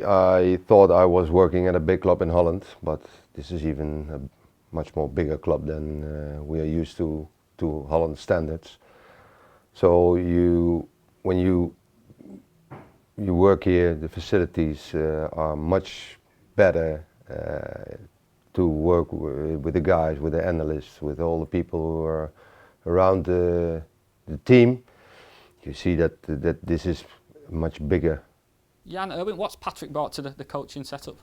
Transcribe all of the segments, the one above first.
I thought I was working at a big club in Holland, but this is even a much more bigger club than we are used to Holland standards. So when you work here, the facilities are much better to work with the guys, with the analysts, with all the people who are around the team. You see that this is much bigger. Jan, Erwin, what's Patrick brought to the coaching setup?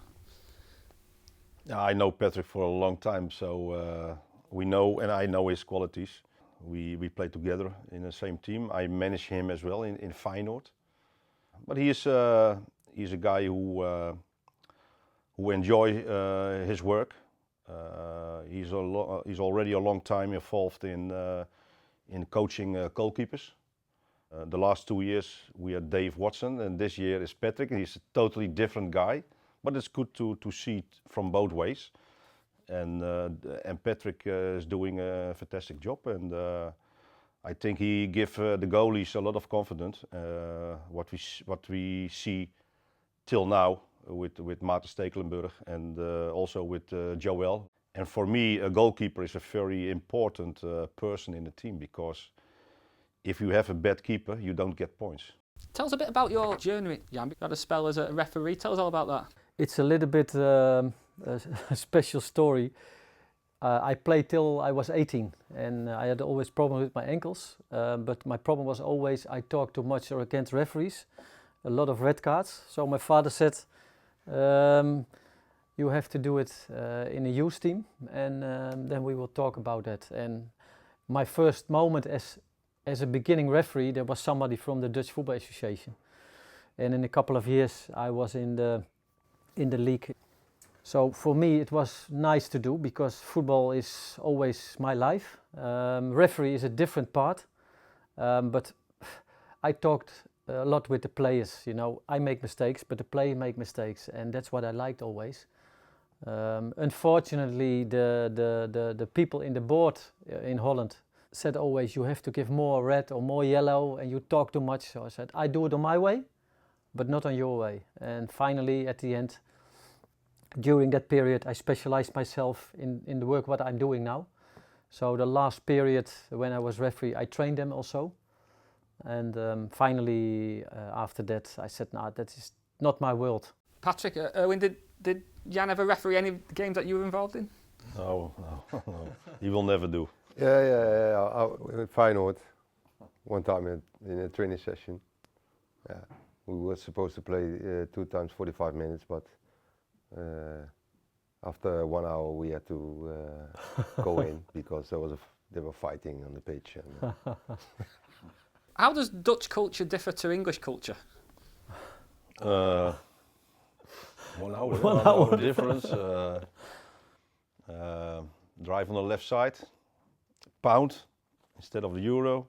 I know Patrick for a long time, so we know, and I know his qualities. We play together in the same team. I manage him as well in Feyenoord. But he's a guy who enjoys his work. He's already a long time involved in coaching goalkeepers. The last 2 years we had Dave Watson, and this year is Patrick. He's a totally different guy, but it's good to see it from both ways. And Patrick is doing a fantastic job, and I think he gives the goalies a lot of confidence. What we see till now with Maarten Stekelenburg and also with Joel. And for me, a goalkeeper is a very important person in the team, because if you have a bad keeper, you don't get points. Tell us a bit about your journey, Jan. You had a spell as a referee. Tell us all about that. It's a little bit a special story. I played till I was 18, and I had always problems with my ankles. But my problem was always I talked too much or against referees, a lot of red cards. So my father said, you have to do it in a youth team, and then we will talk about that. And my first moment as a beginning referee, there was somebody from the Dutch Football Association. And in a couple of years I was in the league. So for me it was nice to do, because football is always my life. Referee is a different part, but I talked a lot with the players. You know, I make mistakes, but the players make mistakes, and that's what I liked always. Unfortunately, the people in the board in Holland said always, you have to give more red or more yellow, and you talk too much. So I said, I do it on my way, but not on your way. And finally, at the end, during that period, I specialized myself in the work what I'm doing now. So the last period when I was referee, I trained them also. And finally, after that, I said, no, that is not my world. Patrick, Erwin, did Jan ever referee any games that you were involved in? No. He will never do. Yeah. With Feyenoord, one time in a training session. Yeah, we were supposed to play 2 times 45 minutes, but after 1 hour we had to go in, because they were fighting on the pitch. And, How does Dutch culture differ to English culture? 1 hour. 1 hour difference. Drive on the left side. Pound instead of the euro.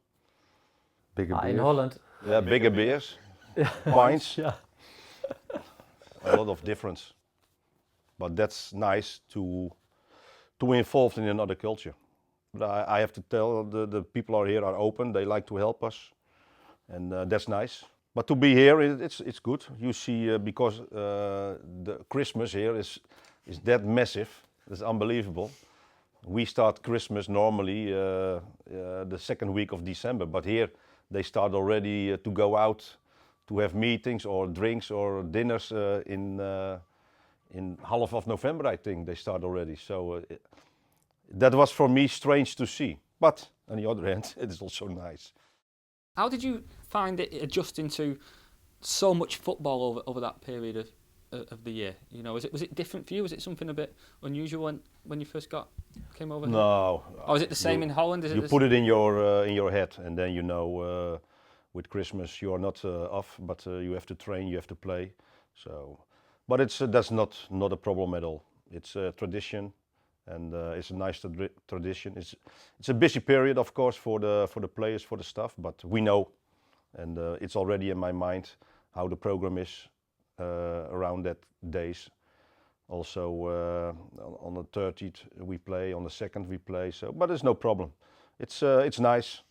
Bigger beers. In Holland. Yeah, bigger beers. Pints. Yeah. A lot of difference. But that's nice to involve in another culture. But I have to tell, the people here are open. They like to help us, and that's nice. But to be here, it's good. You see, because the Christmas here is that massive. It's unbelievable. We start Christmas normally the second week of December, but here they start already to go out to have meetings or drinks or dinners in half of November, I think they start already. So that was for me strange to see, but on the other hand, it is also nice. How did you find it adjusting to so much football over that period of the year? You know, was it different for you? Was it something a bit unusual when you first came over? No. Here? Or is it the same in Holland? You put it in your head, and then you know with Christmas you are not off, but you have to train, you have to play. So, but that's not a problem at all. It's a tradition, and it's a nice tradition. It's a busy period, of course, for the players, for the staff, but we know, and it's already in my mind how the program is around that days. Also on the 30th we play, on the 2nd we play. So, but it's no problem. It's nice,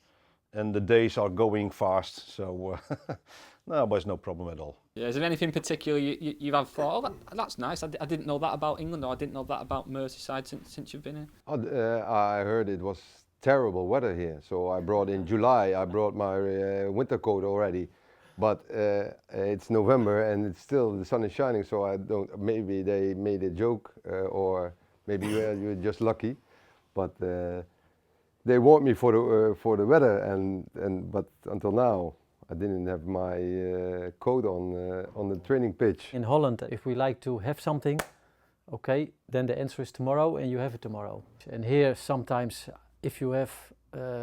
and the days are going fast. So No, but it's no problem at all. Yeah, is there anything particular you have thought, oh, that's nice, I didn't know that about England, or I didn't know that about Merseyside since you've been here? I heard it was terrible weather here, so I brought in July. I brought my winter coat already, but it's November and it's still the sun is shining. So I don't. Maybe they made a joke, or maybe you're just lucky, but they warned me for the weather, but until now I didn't have my coat on the training pitch. In Holland, if we like to have something, okay, then the answer is tomorrow and you have it tomorrow. And here sometimes if you have,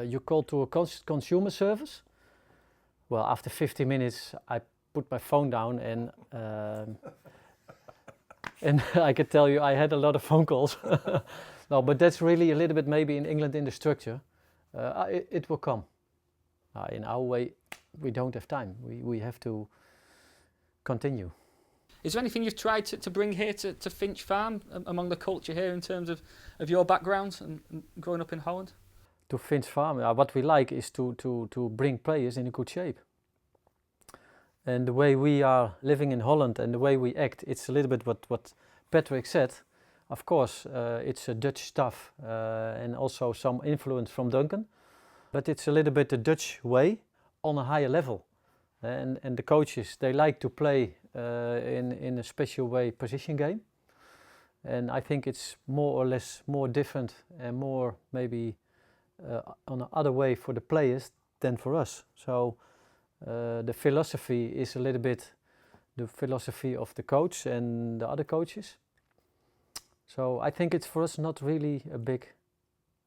you call to a consumer service, well, after 50 minutes I put my phone down and I can tell you I had a lot of phone calls. No, but that's really a little bit maybe in England in the structure. It will come. In our way, we don't have time. We have to continue. Is there anything you've tried to bring here to Finch Farm among the culture here in terms of your background and growing up in Holland? To Finch Farm, what we like is to bring players in a good shape. And the way we are living in Holland and the way we act, it's a little bit what Patrick said. Of course, it's a Dutch stuff and also some influence from Duncan. But it's a little bit the Dutch way on a higher level. And the coaches, they like to play in a special way position game. And I think it's more or less more different and more maybe on another way for the players than for us. So the philosophy is a little bit the philosophy of the coach and the other coaches. So I think it's for us not really a big,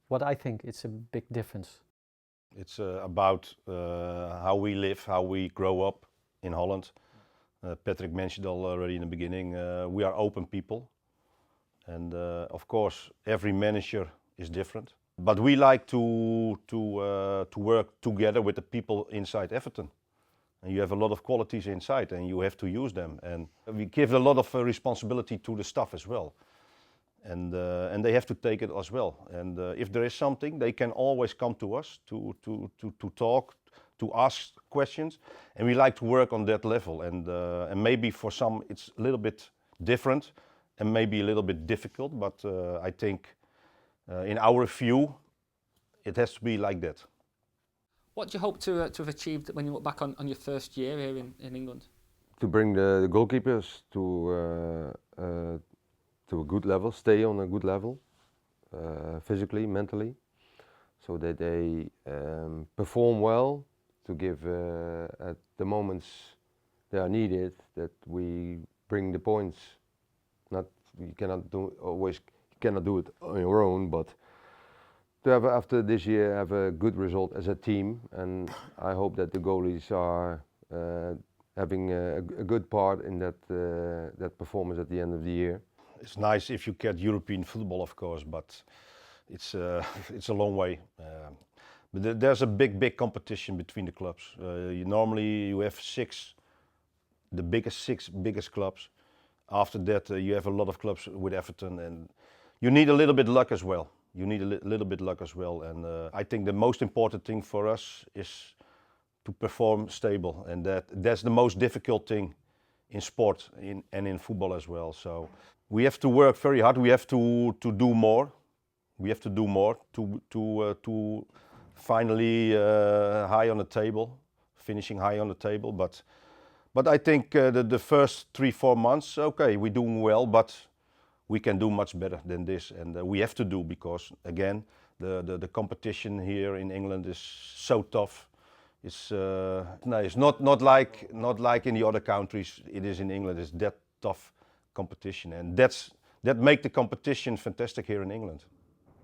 what I think it's a big difference. It's about how we live, how we grow up in Holland. Patrick mentioned already in the beginning, we are open people. And of course, every manager is different. But we like to work together with the people inside Everton. And you have a lot of qualities inside and you have to use them. And we give a lot of responsibility to the staff as well. And they have to take it as well. And if there is something, they can always come to us to talk, to ask questions. And we like to work on that level. And maybe for some it's a little bit different and maybe a little bit difficult. But I think in our view, it has to be like that. What do you hope to have achieved when you look back on your first year here in England? To bring the goalkeepers to a good level, stay on a good level, physically, mentally, so that they perform well, to give at the moments they are needed, that we bring the points. You cannot do it on your own, but to have after this year have a good result as a team, and I hope that the goalies are having a good part in that performance at the end of the year. It's nice if you get European football, of course, but it's a long way. But there's a big competition between the clubs. Normally you have the six biggest clubs. After that, you have a lot of clubs with Everton, and you need a little bit luck as well. And I think the most important thing for us is to perform stable, and that's the most difficult thing in sport and in football as well. So we have to work very hard. We have to do more. We have to do more to finally high on the table, finishing high on the table. But I think the first 3-4 months, okay, we're doing well, but we can do much better than this, and we have to do, because again, the competition here in England is so tough. It's not like in the other countries. It is in England. It's that tough competition, and that make the competition fantastic here in England.